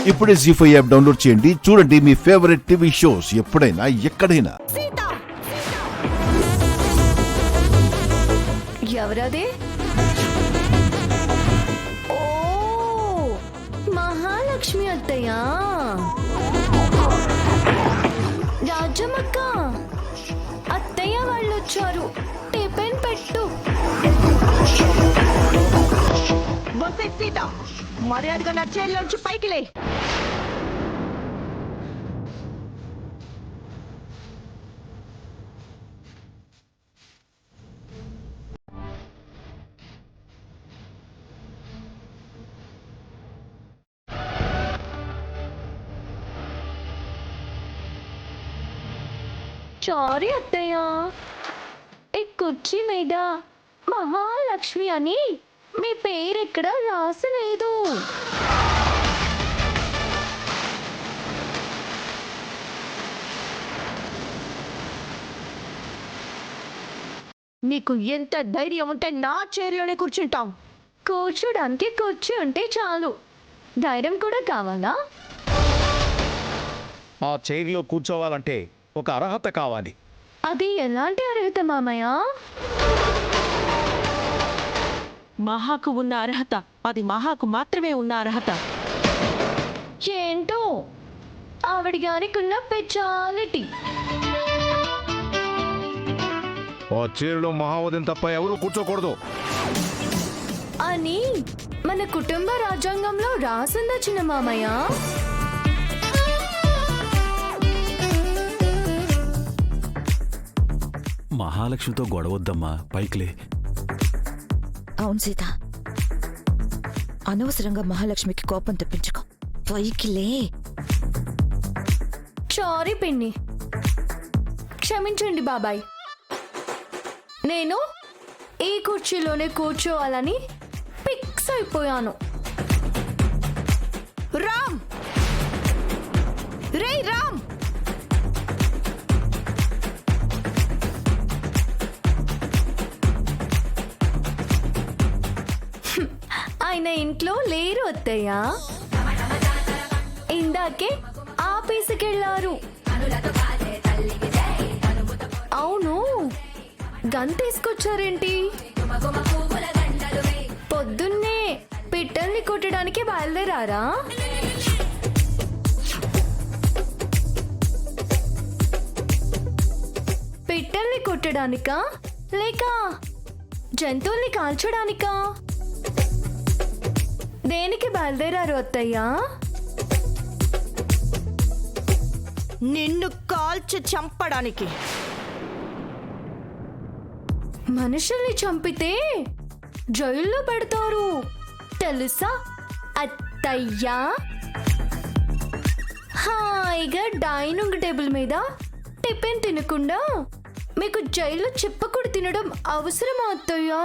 ఇప్పుడే జీ5 app download చేయండి. చూడండి మీ ఫేవరెట్ టీవీ షోస్ ఎప్పుడైనా ఎక్కడైనా. ఎవరది? ఓ మహాలక్ష్మి అత్తయ్య. రాజమ్మక్క అత్తయ్య వాళ్ళు వచ్చారు. టిఫిన్ పెట్టు. సీత మర్యాదగా నా చైర్లోంచి పైకి లే. సారీ అత్తయ్య, ఈ కుర్చీ మీద మహాలక్ష్మి అని మీ పేరు ఎక్కడ రాసలేదు. నీకు ఎంత ధైర్యం ఉంటే నా చైర్లోనే కూర్చుంటాం? కూర్చోడానికి కుర్చీ ఉంటే చాలు, ధైర్యం కూడా కావాలా? ఆ చైర్లో కూర్చోవాలంటే ఒక అర్హత కావాలి. అది ఎలాంటి అర్హత మామయ్య? మహాకు ఉన్న అర్హత, అది మహాకు మాత్రమే ఉన్న అర్హత. ఏంటో ఆవిడ గారికి ఉన్న స్పెషాలిటీ. ఆ చైర్లో మహావతిని తప్ప ఎవరు కూర్చోకూడదు అని మన కుటుంబ రాజ్యాంగంలో రాసిందా చిన్న మామయ్య? మహాలక్ష్మితో గొడవద్దమ్మా, పైకిలే. అవును సీత, అనవసరంగా మహాలక్ష్మికి కోపం తెప్పించుకో. పైకిలే. సారీ పిన్ని, క్షమించండి బాబాయ్. నేను ఈ కుర్చీలోనే కూర్చోవాలని ఫిక్స్ అయిపోయాను. రామ్, రే రామ్, ఆయన ఇంట్లో లేరు అత్తయ్య, ఇందాకే ఆఫీసుకెళ్ళారు. అవును, గన్ తీసుకొచ్చారేంటి? పొద్దున్నే పిట్టల్ని కొట్టడానికి బయలుదేరారా? పిట్టల్ని కొట్టడానికా లేక జంతువుల్ని కాల్చడానికా? దేనికి బయలుదేరారు అత్తయ్య? నిన్ను కాల్చి చంపడానికి. మనుషుల్ని చంపితే జైల్లో పెడతారు తెలుసా అత్తయ్యా? హాయిగా డైనింగ్ టేబుల్ మీద టిఫిన్ తినకుండా మీకు జైల్లో చిప్పకూడు తినడం అవసరమా అత్తయ్యా?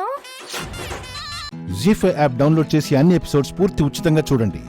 జీ5 యాప్ డౌన్లోడ్ చేసి అన్ని ఎపిసోడ్స్ పూర్తి ఉచితంగా చూడండి.